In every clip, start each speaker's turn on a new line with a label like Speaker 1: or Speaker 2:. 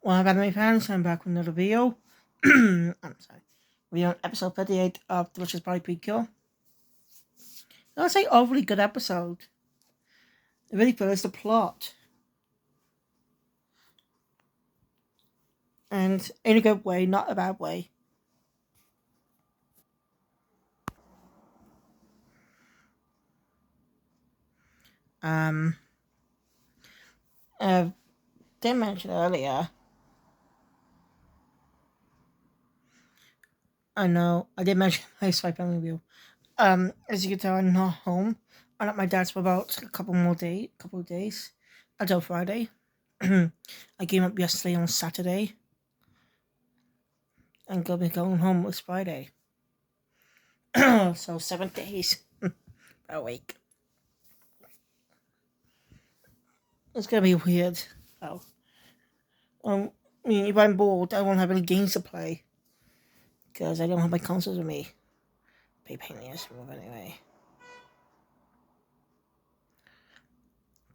Speaker 1: Well, anime fans, I'm back with another video. I'm sorry. We're on episode 38 of Delicious by Precure. I'll say overly good episode. It really follows the plot. And in a good way, not a bad way. Um, uh, didn't mention earlier. I know, I did mention my Spy Family review. As you can tell, I'm not home. I'm at my dad's for about a couple of days until Friday. I came up yesterday on Saturday and gonna be going home this Friday. So 7 days, a week. It's gonna be weird. Oh, um, if I'm bored, I won't have any games to play because I don't have my consoles with me. Be pain in the ass move anyway.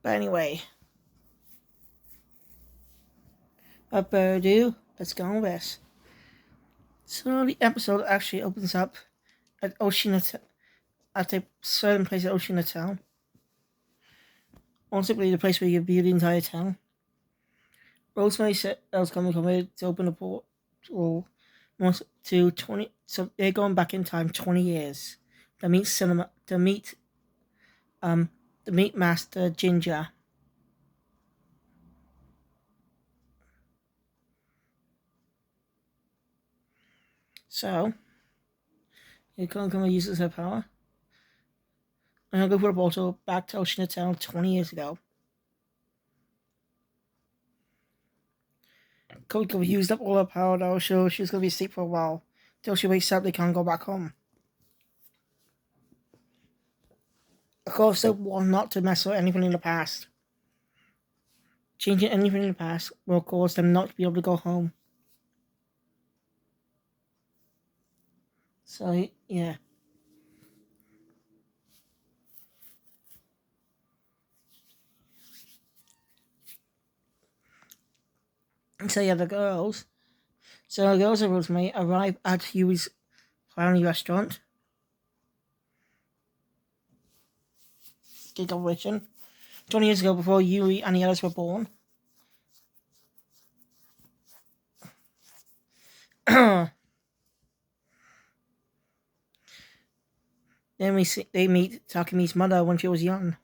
Speaker 1: But anyway, without further ado, let's go on this. So the episode actually opens up at at a certain place at Oshina Town. Possibly the place where you view the entire town. Rosemary said that was coming to open the portal to 20. So they're going back in time 20 years to meet cinema um to meet Master Ginger. So you're going to come and use her power. I'm gonna go for a portal back to Ocean Town 20 years ago. Coco used up all her power though, so she's gonna be asleep for a while. Till she wakes up, they can't go back home. Of course, they want not to mess with anything in the past. Changing anything in the past will cause them not to be able to go home. So, yeah. So, yeah, the girls. So, the girls and Rosemary arrive at Huey's family restaurant. Gig origin. 20 years ago, before Yui and the others were born. Then they meet Takami's mother when she was young.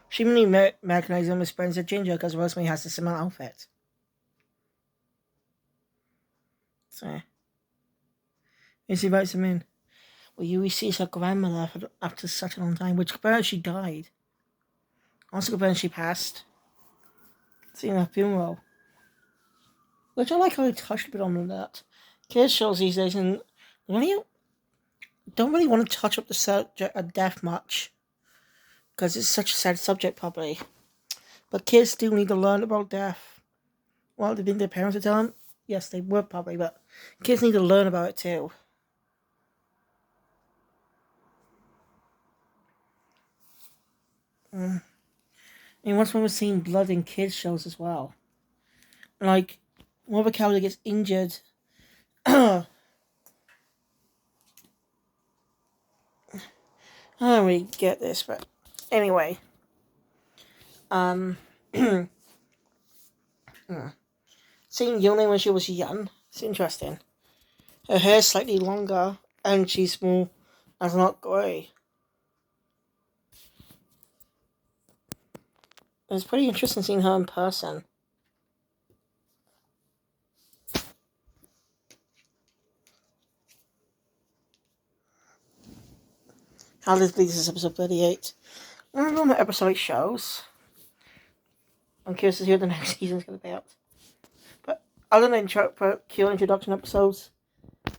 Speaker 1: She mainly recognizes him as Spencer Ginger because Rosemary has a similar outfit. So, she invites him in. Well, Yui sees her grandmother after such a long time, which confirms she died. Also confirms she passed. Seeing her funeral. Which I like how they touched a bit on that. Kids shows these days and don't really want to touch up the subject of death much. Because it's such a sad subject, probably. But kids do need to learn about death. Well, they think their parents would tell them. Yes, they would probably, but kids need to learn about it too. And once we were seeing blood in kids shows as well. Like, one of the characters gets injured. I don't really get this, but anyway. Seeing Yone when she was young, it's interesting. Her hair's slightly longer, and she's more, as not grey. It's pretty interesting seeing her in person. How this leads us episode 38. We're on the episode 8 shows. I'm curious to see what the next season's going to be about. But other than Precure introduction episodes,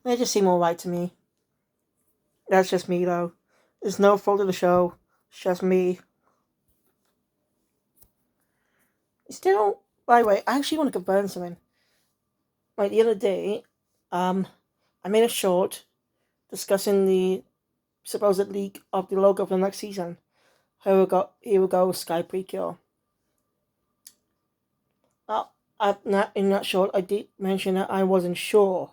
Speaker 1: they just seem alright to me. That's just me though. There's no fault of the show. It's just me. Still, by the way, I actually want to confirm something. Like the other day, I made a short discussing the supposed leak of the logo for the next season. Here we go, Sky Precure. Well, in that short, I did mention that I wasn't sure,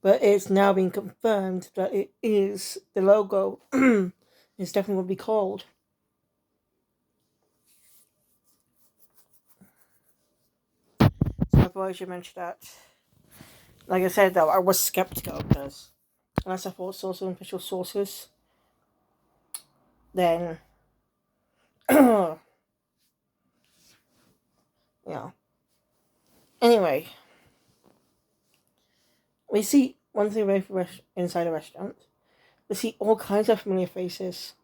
Speaker 1: but it's now been confirmed that it is the logo is definitely what it'll be called. So I thought I should mention that. Like I said, though, I was skeptical because unless I thought sources and official sources, then you know. Anyway, we see one thing inside a restaurant. We see all kinds of familiar faces.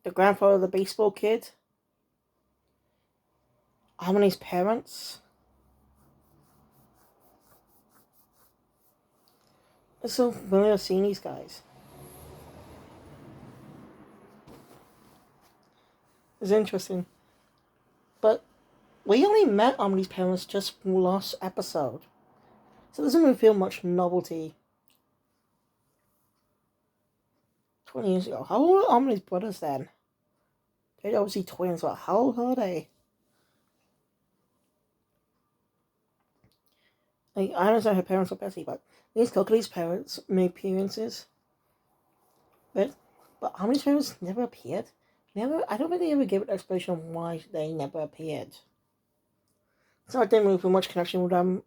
Speaker 1: The grandfather of the baseball kid, Harmony's parents. It's so familiar seeing these guys. It's interesting. But we only met Harmony's parents just last episode. So it doesn't really feel much novelty. 20 years ago. How old are Harmony's brothers then? They're obviously twins, but how old are they? Like, I understand her parents are busy, but these Coco's parents made appearances. But Harmony's parents never appeared. Never. I don't think they ever gave an explanation on why they never appeared. So I didn't really feel much connection with them.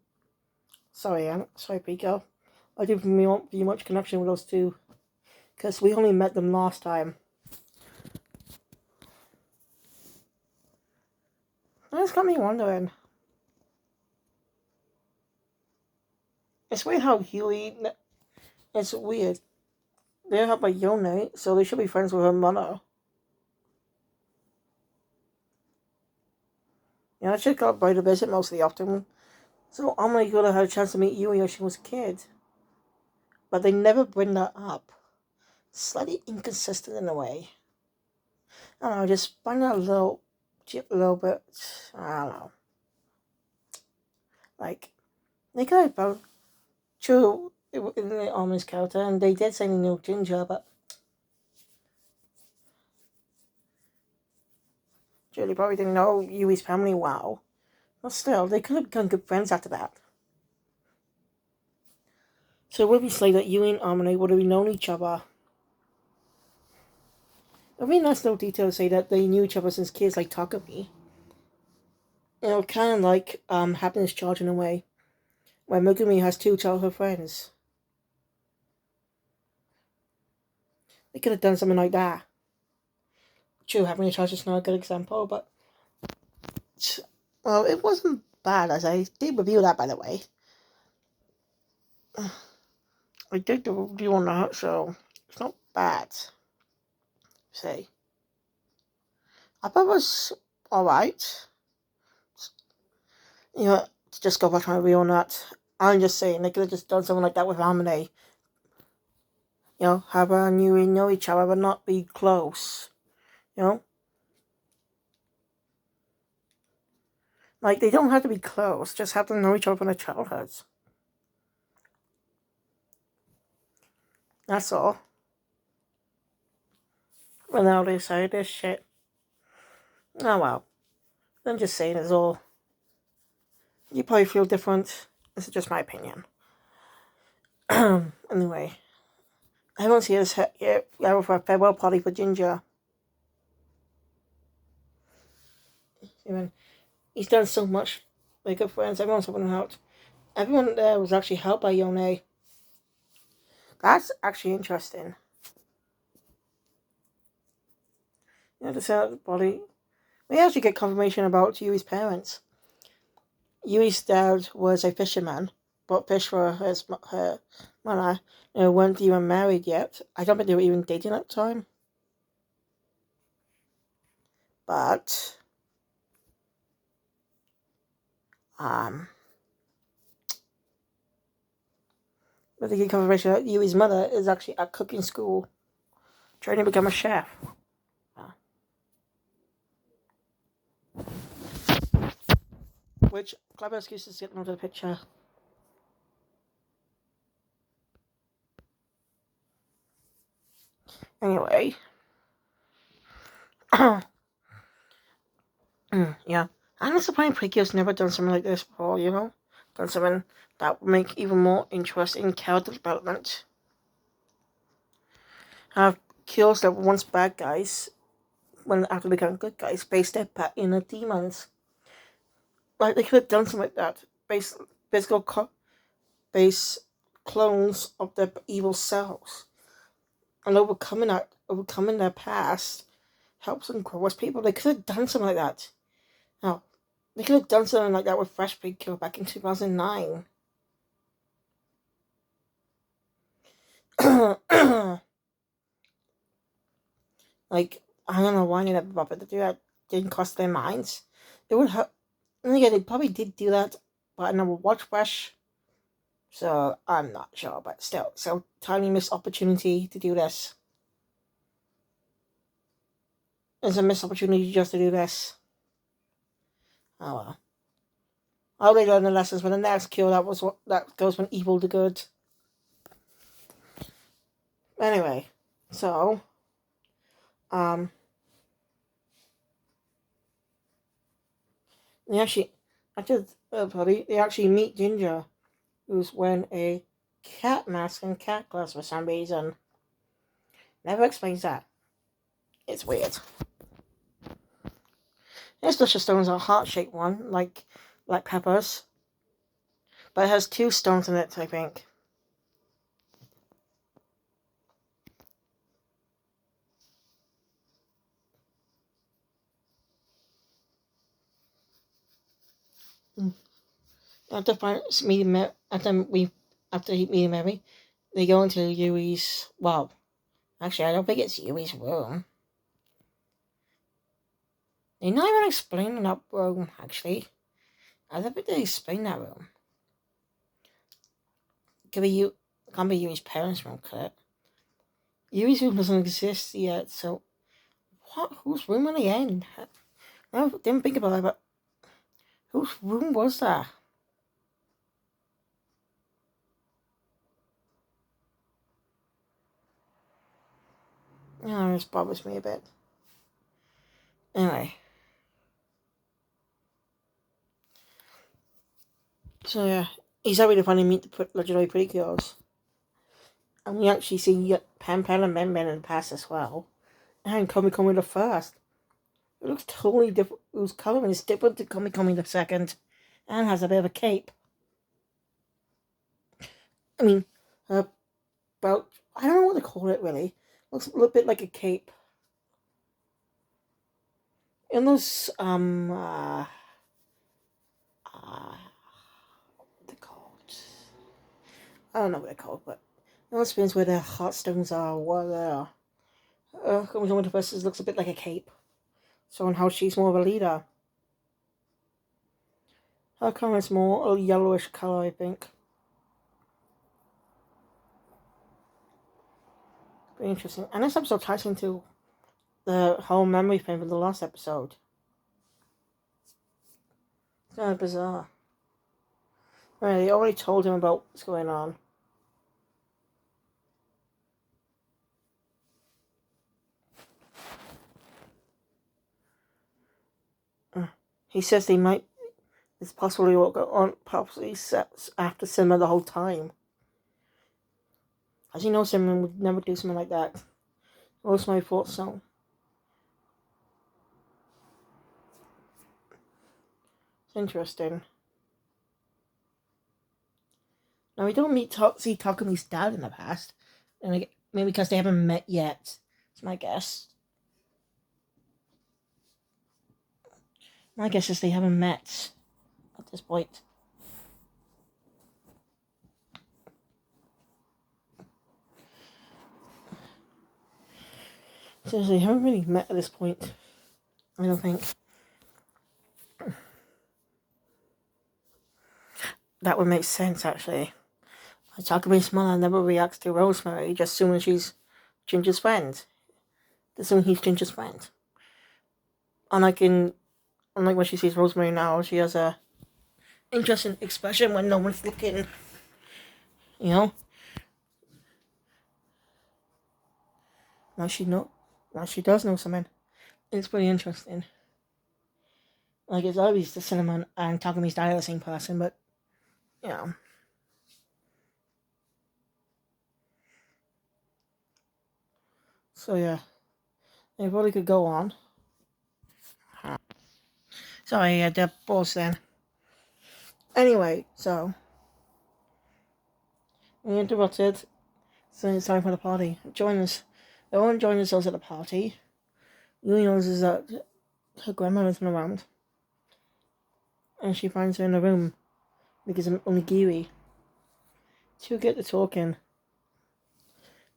Speaker 1: Sorry, Precure. I didn't feel much connection with those two. Because we only met them last time. And it's got me wondering. It's weird how Huey... It's weird. They're helped by Yone, so they should be friends with her mother. You know, I should go by to visit mostly often. So Amelie could have had a chance to meet Yui when she was a kid. But they never bring that up. Slightly inconsistent in a way. I don't know, just find that a little bit, I don't know. Like, they could have both, true, in the Almond's character, and they did say they knew Ginger, but Julie probably didn't know Yui's family well. But still, they could have become good friends after that. So it would be say that Yui and Amine would have known each other. It would be a nice little detail to say that they knew each other since kids, like Takumi. You know, kind of like Happiness Charge in a way, where Megumi has two childhood friends. They could have done something like that. True, Happiness Charge is not a good example, but well, it wasn't bad, as I did review that, by the way. I did the review on that, so it's not bad. Say, I thought it was alright. You know, to just go back on review on that. I'm just saying, they could have just done something like that with Harmony. You know, have her and Yui know each other, but not be close. You know? Like, they don't have to be close, just have them know each other from their childhoods. That's all. But now they say this shit. Oh well. I'm just saying it's all. You probably feel different. This is just my opinion. Anyway. Everyone's here for a farewell party for Ginger. Even he's done so much. They're good friends. Everyone's helping him out. Everyone there was actually helped by Yone. That's actually interesting. You know, to set up the body. We actually get confirmation about Yui's parents. Yui's dad was a fisherman, but fish for her mother. Weren't even married yet. I don't think they were even dating at the time. But but they get confirmation that Yui's mother is actually at cooking school, trying to become a chef. Which clever excuses to get into the picture. Anyway. Yeah. I don't I'm surprised Precure's never done something like this before, you know? Done something that would make even more interesting character development. Have kills that were once bad guys, when after they become good guys, base their inner demons. Like, they could have done something like that. Base clones of their evil selves. And overcoming their past helps them grow as people. They could have done something like that. Now, they could have done something like that with Fresh Precure back in 2009. Like, I don't know why they never bothered to do that. Didn't cross their minds. It would have. And again, they probably did do that, but I never watched Fresh, so I'm not sure. But still, so tiny missed opportunity to do this. It's a missed opportunity just to do this. Oh well. I already learned the lessons when the next kill that goes from evil to good. Anyway, so they actually they actually meet Ginger, who's wearing a cat mask and cat gloves for some reason. Never explains that. It's weird. This Luscious Stone is a heart-shaped one, like Pepper's. But it has 2 stones in it, I think. After meeting Mary, they go into Yui's. Well, actually, I don't think it's Yui's room. They're not even explaining that room. Actually, I don't think they explain that room. Can't be Yui's parents' room, could it? Yui's room doesn't exist yet, so what? Whose room are they in? I didn't think about it, but whose room was that? Oh, this bothers me a bit. Anyway. So yeah, he's happy to finally meet the legendary Precures. And we actually see Pan and Men Men in the past as well. And Komi the first. It looks totally different. Whose coloring is different to Komi the second. And has a bit of a cape. I mean, about, I don't know what to call it really. Looks a little bit like a cape. In those, what they're called. I don't know what they're called, but in those spins where their heartstones are, what they are. Komi the first looks a bit like a cape. Showing how she's more of a leader. Her color is more a yellowish color, I think. Very interesting. And this episode ties into the whole memory thing from the last episode. It's kind of bizarre. Right, they already told him about what's going on. He says they might. It's possible he will go on, possibly sets after Simba the whole time. As you know, Simba would never do something like that. Most my thought so. It's interesting. Now we don't see Takumi's dad in the past, and maybe because they haven't met yet. It's my guess. My guess is they haven't met at this point. So they haven't really met at this point. I don't think. That would make sense, actually. Takumi's mother never reacts to Rosemary, just assuming she's Ginger's friend. Assuming he's Ginger's friend. Unlike when she sees Rosemary now, she has a interesting expression when no one's looking. You know? Now she does know something. It's pretty interesting. Like, it's always the Cinnamon and Takami's dad are the same person, but, you know. So, yeah. They probably could go on. Sorry, I had to pause then. Anyway, so. We interrupted. So it's time for the party. Join us. Everyone join themselves at the party. Yui notices that her grandma isn't around. And she finds her in the room because of onigiri. Two get to talking.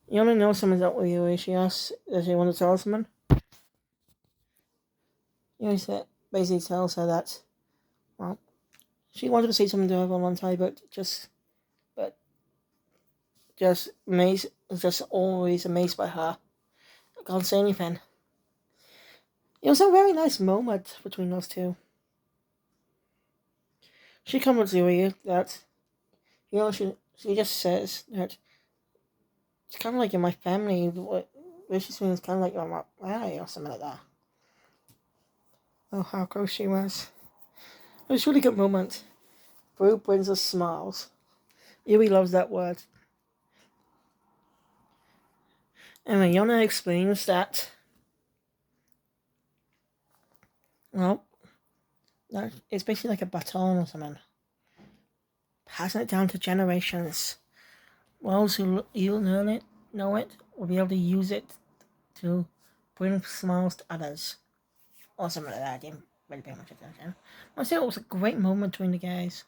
Speaker 1: You only know someone's out with Yui. She asks, does she want to tell someone? Yui basically tells her that, well, she wanted to say something to her one time, but just amazed, just always amazed by her. I can't say anything. It was a very nice moment between those two. She comforts Yui that, she just says that it's kind of like in my family. What she's saying is kind of like my family or something like that. Oh, how close she was. It was a really good moment. Brew brings us smiles. Yui loves that word. Anyway, Yona explains that, well, that it's basically like a baton or something. Passing it down to generations. Those who you learn it, know it, will be able to use it to bring smiles to others. Or something like that. I didn't really pay much attention. I say it was a great moment between the guys.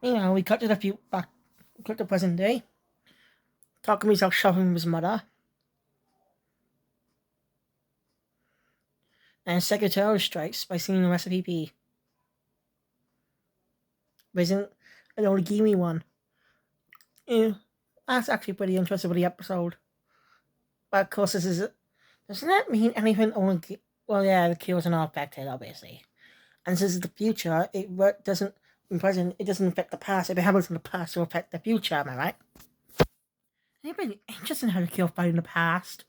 Speaker 1: Meanwhile, we cut to the present day. Takami's out shopping with his mother. And Secretary strikes by singing the recipe P. But isn't an origami one. Yeah, that's actually pretty interesting for the episode. But of course, doesn't that mean anything only? Well, yeah, the cures are not affected, obviously. And since it's the future, it doesn't, in present, it doesn't affect the past. If it happens in the past, it will affect the future, am I right? Anybody interested in how the cure fight in the past?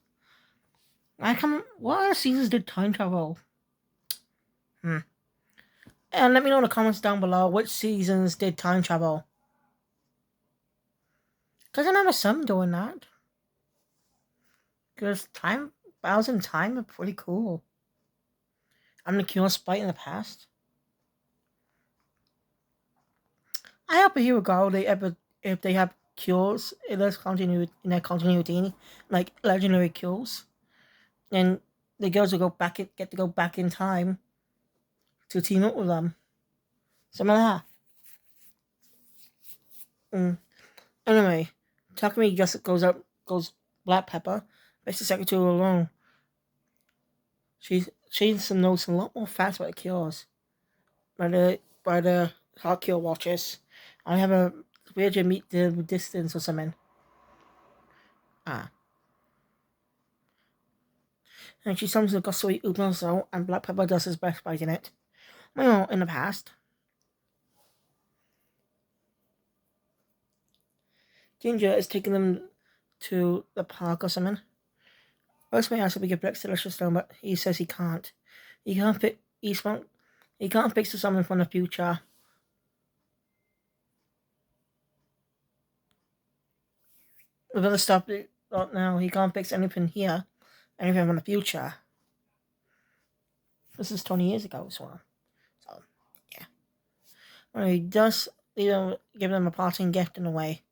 Speaker 1: What other seasons did time travel? And let me know in the comments down below which seasons did time travel. Because I remember some doing that. Because battles in time are pretty cool. I'm the cure fight in the past. I hope here go if they have cures in their continuity, like legendary cures, then the girls will get to go back in time to team up with them. Something like that. Anyway, Takumi just goes Black Pepper, makes the secretary alone. She knows a lot more facts about the cures by the hot cure watches. I have a weird to meet the distance or something. And she summons the Gosui Unozo, and Black Pepper does his best fighting it. Well, in the past. Ginger is taking them to the park or something. Rosemary asks if he can fix Delicious Stone, but he says he can't. He can't fix the summon from the future. We're gonna stop it now. He can't fix anything here, anything from the future. This is 20 years ago as well. So, yeah. Well, he does, give them a parting gift in a way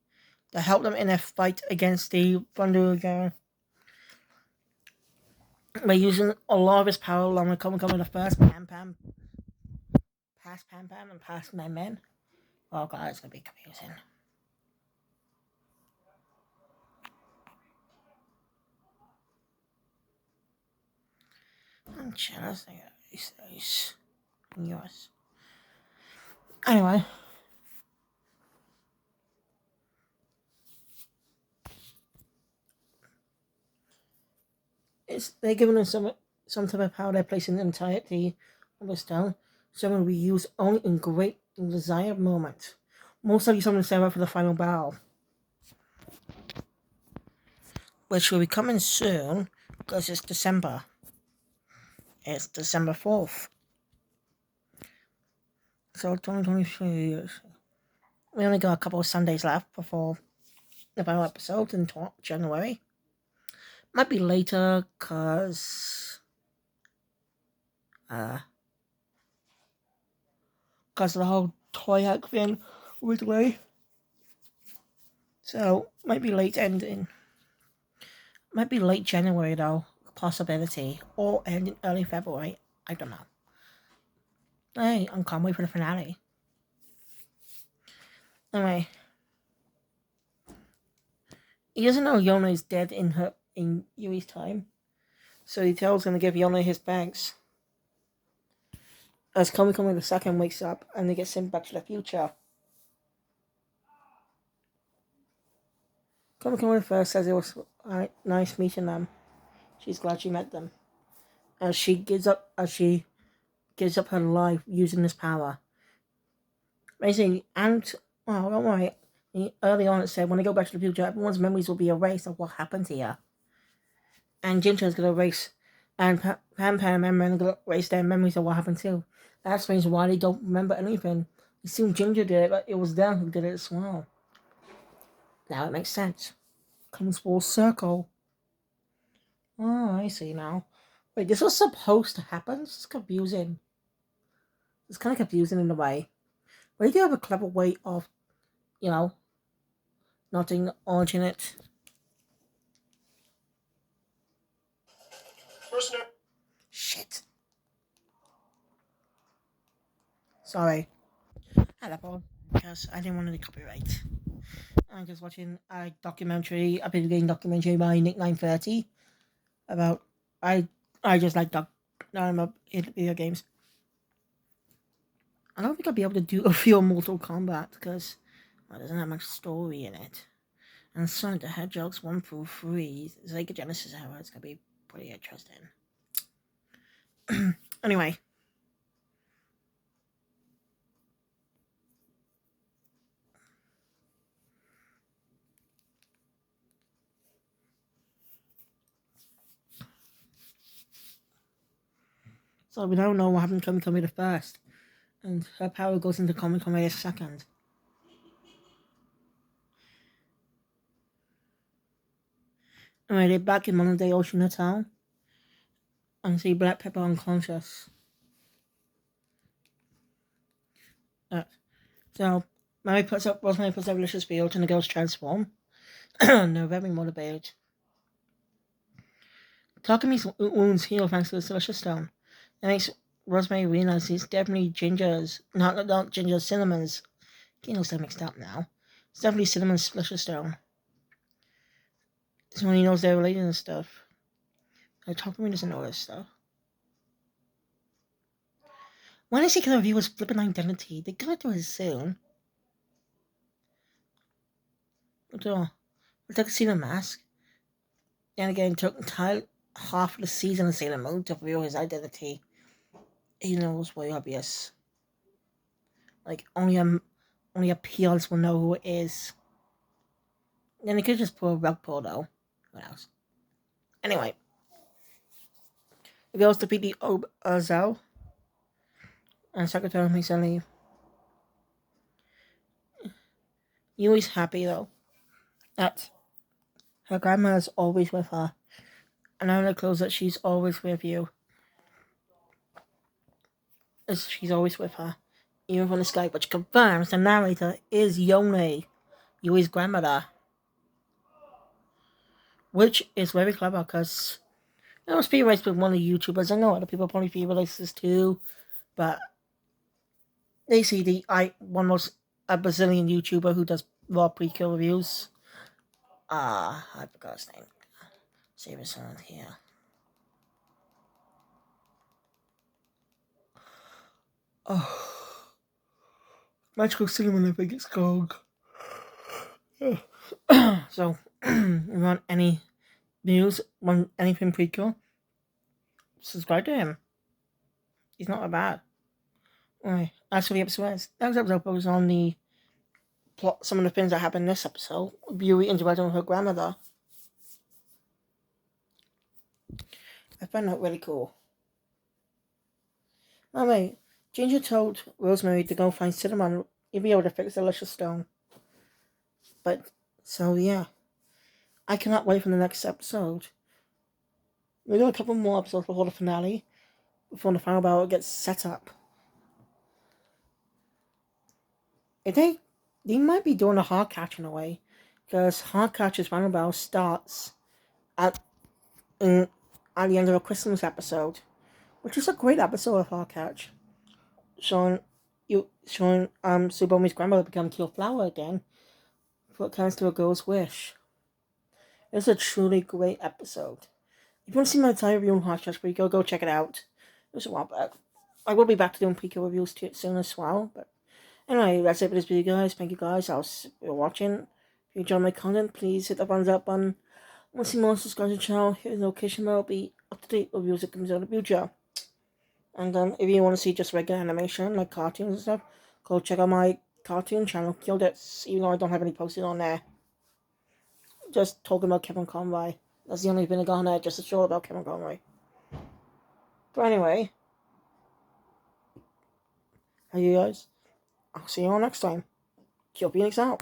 Speaker 1: to help them in their fight against the Thunder Gang. By using a lot of his power along with coming the first Pam Pam, past Pam Pam, and past Men Men. Oh god, it's gonna be confusing. I'm jealous. He's yours. Anyway. They're giving them some type of power they're placing the entirety of the stone. So will be used only in great and desired moments. Most likely something to save up for the final battle. Which will be coming soon, because it's December. It's December 4th. So 2023. We only got a couple of Sundays left before the final episode in January. Might be later because of the whole toy hack thing with the way. So might be late ending. Might be late January though, possibility, or ending early February. I don't know. Hey, I can't wait for the finale. Anyway, he doesn't know Yona is dead in Yui's time, so he tells him to give Yona his bags. As Komi the second wakes up and he gets sent back to the future. Komi the first says it was nice meeting them. She's glad she met them. As she gives up her life using this power. Basically, and don't worry. Early on, it said when they go back to the future, everyone's memories will be erased of what happened here. And Jinja's gonna erase, and Pam and Emma are gonna erase their memories of what happened too. That explains why they don't remember anything. It seemed Ginger did it, but it was them who did it as well. Now it makes sense. Comes full circle. Oh, I see now. Wait, this was supposed to happen? This is confusing. It's kind of confusing in a way. But they do have a clever way of, not doing the alternate. Shit. Sorry. I had that on because I didn't want any copyright. I'm just watching a documentary, a video game documentary by Nick 930 about I just like video games. I don't think I'll be able to do a few Mortal Kombat because it doesn't have much story in it. And Sonic the Hedgehog's 1 through 3, Sega Genesis era, it's gonna be pretty interesting. Anyway. So we don't know what happened to Komi the first. And her power goes into Komi the second. Anyway, they're back in modern day Ocean Town. And see Black Pepper unconscious. So Rosemary puts up delicious field and the girls transform. They're very motivated. Takami's wounds heal thanks to the delicious stone. That makes Rosemary realize it's definitely Ginger's, not Ginger's, Cinnamon's. Getting those mixed up now. It's definitely Cinnamon's delicious stone. So when he knows they're related and stuff. Takami doesn't know this stuff. When is he gonna review his flippin' identity? They're gonna do it soon. We'll take a Sailor Mask. And again, took entire half of the season of Sailor Moon to reveal his identity. He knows way obvious. Like only a peons will know who it is. Then he could just pull a rug pull though. What else? Anyway. The girls defeat the Zhao. And Secretary makes her leave. Yui's happy though. That her grandma's always with her. And Anna clothes that she's always with you. She's always with her. Even from the sky, which confirms the narrator is Yone, Yui's grandmother. Which is very clever because it was being raised with one of the YouTubers. I know other people probably feel like this too, but they see one was a Brazilian YouTuber who does raw Precure reviews. I forgot his name. Save his on here. Oh, Magical Cinnamon, I think it's called. So, if you want any news, want anything Precure, subscribe to him. He's not that bad. Alright, as for the episode, next episode focus on the plot, some of the things that happened in this episode. Yui interacting with her grandmother. I find that really cool. Anyway, Ginger told Rosemary to go find Cinnamon. He'd be able to fix the Luscious Stone. But, so yeah. I cannot wait for the next episode. We got a couple more episodes before the finale. Before the final battle gets set up. They might be doing a hard catch in a way. Because hard catch's final battle starts at, at the end of a Christmas episode. Which is a great episode of hard catch. Showing Subomi's grandmother become Killflower again. For it comes to a girl's wish. It's a truly great episode. If you want to see my entire review on Hot Shots Precure, go check it out. It was a while back. I will be back to doing Precure reviews soon as well. But anyway, that's it for this video, guys. Thank you, guys. For watching. If you enjoy my content, please hit the thumbs up button. Want to see more, subscribe to the channel. Hit the notification bell. Be up to date with reviews that comes out in the future. And if you want to see just regular animation, like cartoons and stuff, go check out my cartoon channel, Killed It, even though I don't have any posted on there. Just talking about Kevin Conroy. That's the only thing I got on there, just a show about Kevin Conroy. But anyway, hey you guys, I'll see you all next time. Kill Phoenix out.